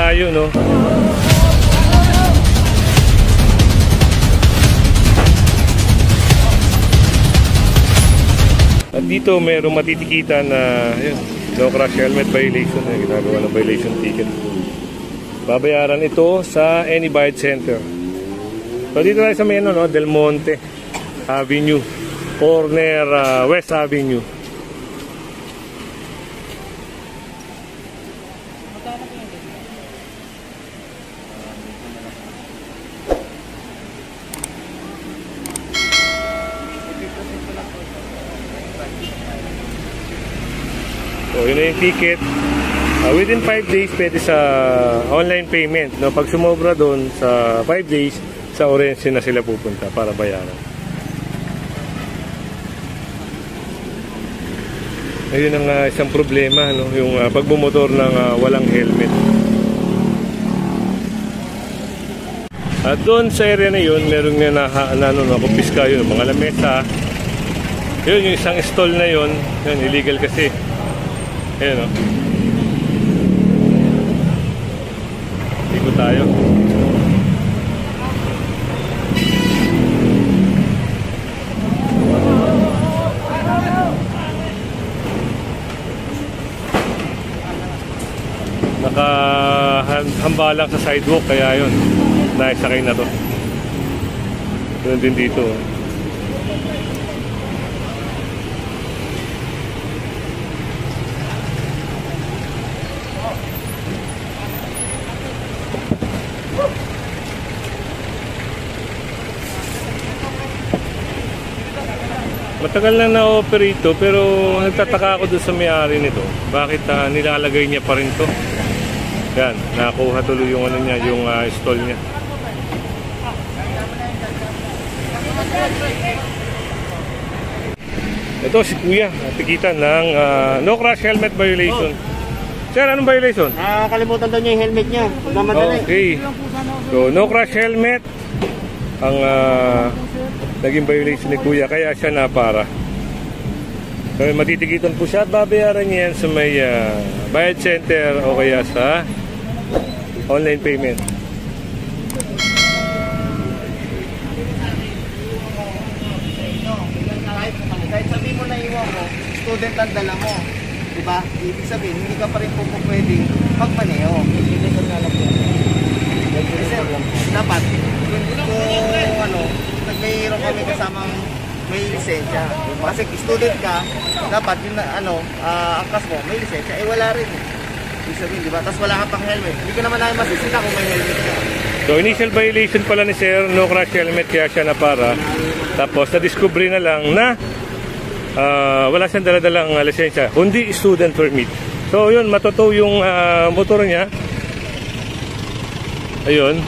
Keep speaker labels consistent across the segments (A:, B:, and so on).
A: tayo, no? At dito mayroong matitikitan na no crash helmet violation, ginagawa ng violation ticket. Babayaran ito sa Any Bayad Center. So dito tayo sa may no, Del Monte Avenue, corner West Avenue. So yun na yung ticket. Within 5 days pwede sa online payment, no? Pag sumobra doon sa 5 days, sa Orange na sila pupunta para bayaran. Ayun ang isang problema, no? Yung pagbumotor ng walang helmet. At doon sa area na yun, meron nga nakupiska yun, mga lamesa. Yun, yung isang stall na yun, yun illegal kasi. Ayun, no? Dito tayo. Nakahambalang sa sidewalk, kaya yun naisakay na to. Yun din dito. Matagal na na-operate to, pero nagtataka ako doon sa may-ari nito. Bakit nilalagay niya pa rin to? Yan, nakuha tuloy yung ano niya, yung stall niya. Ito si Kuya, tikitan ng no crash helmet violation. Sir, anong violation?
B: Nakakalimutan daw niya yung helmet niya.
A: Okay. So, no crash helmet ang naging violation ni Kuya, kaya siya napara. So, matitikitan po siya at babayaran niya yan sa may bayad center o kaya sa online payment.
B: Kahit sabihin mo na iwan mo, student ang dala mo, diba? Ibig sabihin, hindi ka pa rin po pwedeng magmaneho. Dapat, kung ano, mayroon kami kasamang may lisensya. Kasi student ka, dapat yung angkas mo, may lisensya, wala rin. Ibig sabihin, diba? Tapos wala ka pang helmet. Hindi ka naman namin masisita kung may helmet ka.
A: So, initial violation pala ni Sir, no crash helmet, kaya siya napara. Tapos, na-discovery na lang na wala siyang daladalang lisensya, kundi student permit. So, yun, matotow yung motor niya. Ayun.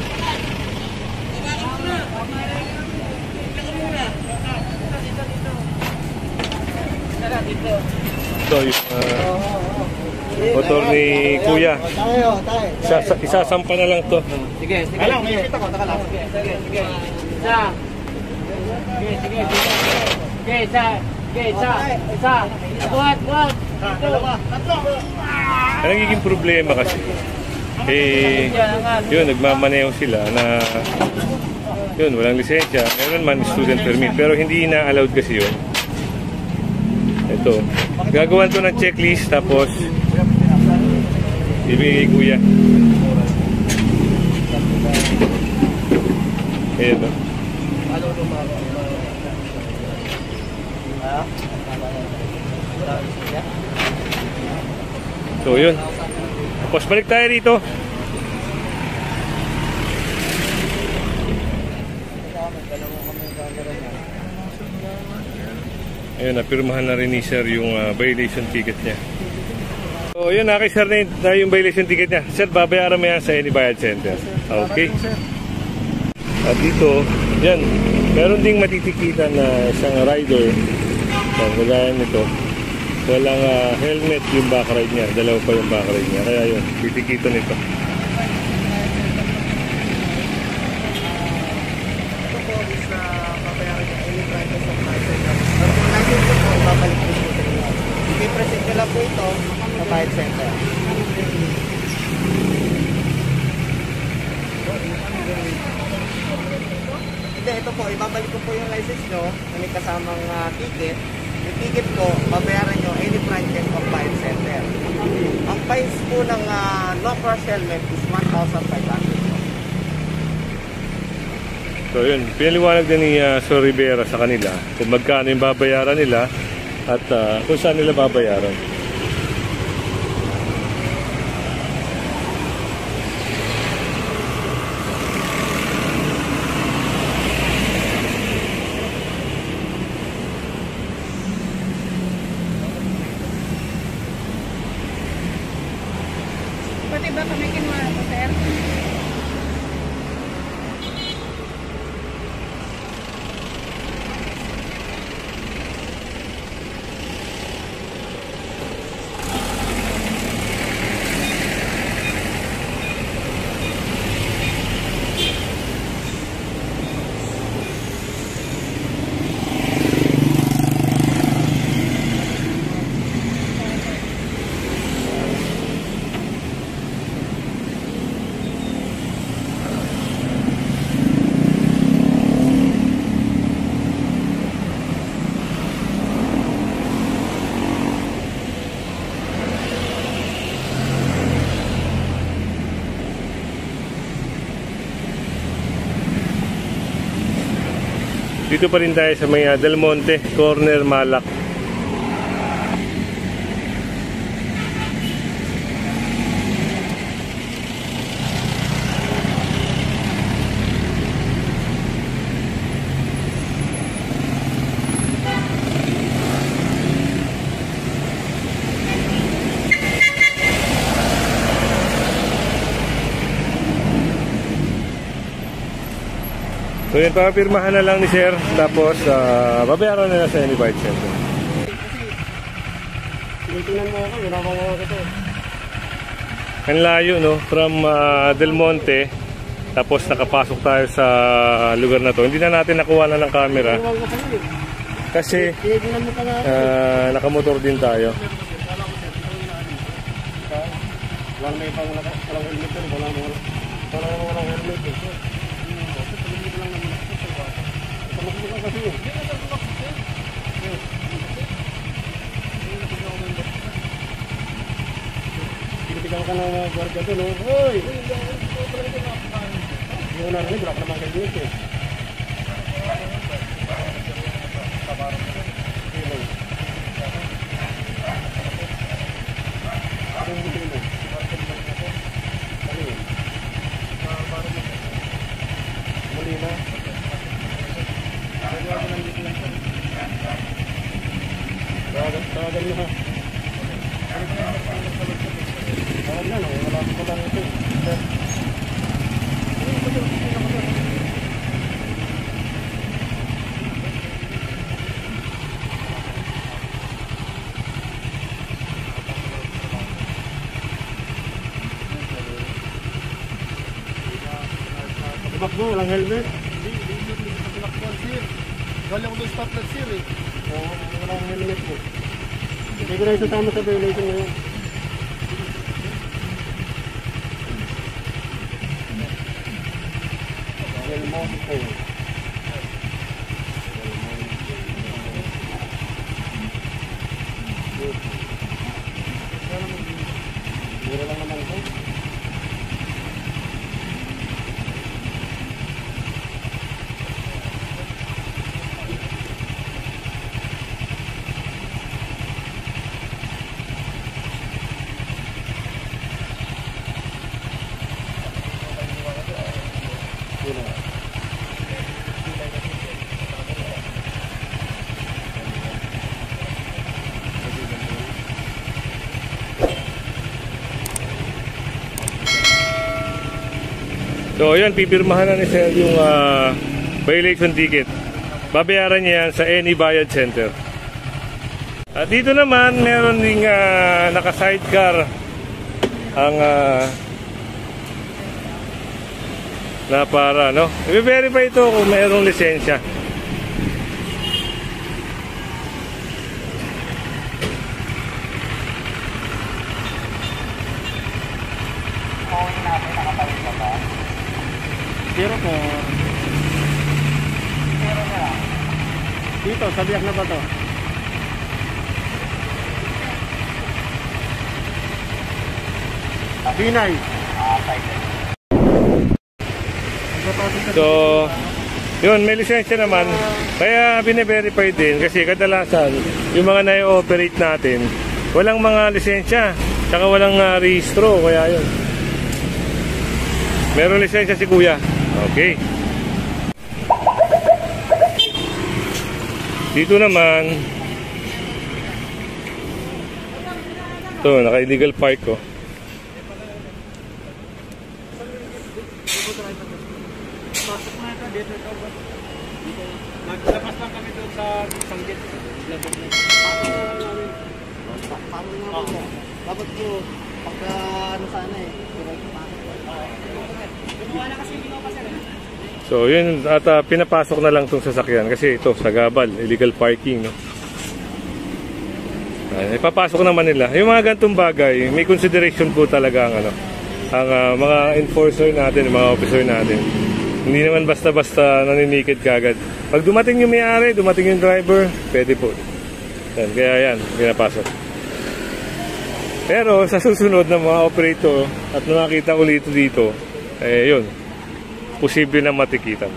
A: So, yung motor ni Kuya. Isasampa na lang to.
B: Sige, sige. Alam, may kita ko, taka lang. Sige, sige, sige. Isa. Sige, sige, sige. Sige, isa. Sige, isa. Isa. Buhat. Dalawa. Tatlo.
A: Ang nagiging problema kasi, yun, nagmamaneho sila na, yun, walang lisensya. Meron man student permit, pero hindi na-allowed kasi yun. Ito, gagawan to ng checklist, tapos ibigay Kuya. Ayan, no? So, yun. Tapos balik tayo dito. Ayun, napirmahan na rin ni Sir yung violation ticket niya. So, yun, kay Sir na yung violation ticket niya. Sir, babayaran mo yan sa Any Bayad Center. Okay. At dito, yan, meron ding matitikitan na isang rider. So, kagaya nito. Walang helmet yung back ride niya. Dalawa pa yung back ride niya. Kaya yun, titikitan nito.
B: Ito po is babayaran niya any prices of license. Pero kung nandun po, ibabalik po po sa inyo. I-present ko lang po ito sa Bayad Center. Hindi, ito po, ibabalik ko po yung license nyo na may kasamang ticket. Yung ticket ko, babayaran nyo any branch and compliance center. Ang fines po ng no crash helmet is 1,500.
A: So yun, pinaliwanag din ni Sir Rivera sa kanila kung magkano yung babayaran nila at kung saan nila babayaran.
C: Pati ba kami kinuha ko, sir?
A: Dito pa rin tayo sa may Del Monte, corner Malak. So yun, papirmahan na lang ni Sir, tapos babayaran na lang sa Any Bite Center.
B: Tinitingnan mo ako, ginagawa ko ito.
A: Ang layo, no? From Del Monte, tapos nakapasok tayo sa lugar na to. Hindi na natin nakuha na ng camera kasi nakamotor din tayo.
B: Wala may pang walang helmet, walang helmet. Pinitigaw ka ng gwardiya doon, no? Hoy! Hindi ko narinig, wala ka naman kayo dito eh. Muli na. Tawagan mo ha. Tawag na, no? Wala ko lang ito. Bakbo, walang helmet. Hindi ka pinakbuhan, sir. Galing ako doon stop sir eh. Oo, walang helmet po. Hindi ko na isasama sa violation ngayon. Helmet po. Mura lang naman po.
A: So ayan, pipirmahan na ni Sir yung violation ticket. Babayaran niya yan sa Any Bayad Center. At dito naman meron ding naka-sidecar ang na para, no? I-verify ito kung mayroong lisensya.
B: Zero po. Dito, sa biyak na ba to? Binay.
A: So, yun, may lisensya naman. Kaya bine-verify din kasi kadalasan yung mga na-operate natin, walang mga lisensya, tsaka walang rehistro, kaya yun. Meron lisensya si kuya. Okay. Dito naman, ito, naka-illegal park ko.
B: Pasok na ito, dito ito. Naglabas lang kami doon sa sanggit. Labas na. Pasok na lang namin. Paano nga po? Dapat po, pagka ano sana eh. Gumawa na kasi hindi ko kasi.
A: So yun, at pinapasok na lang itong sasakyan kasi ito, sa Gabal, illegal parking, no? Ipapasok naman nila. Yung mga gantong bagay, may consideration po talaga ang, ang mga enforcer natin, mga officer natin. Hindi naman basta-basta naninikid kagad. Pag dumating yung may-ari, dumating yung driver, pwede po. Yan, kaya yan, pinapasok. Pero sa susunod na mga operator at nakakita ulit dito, eh yun, posible na matikitan.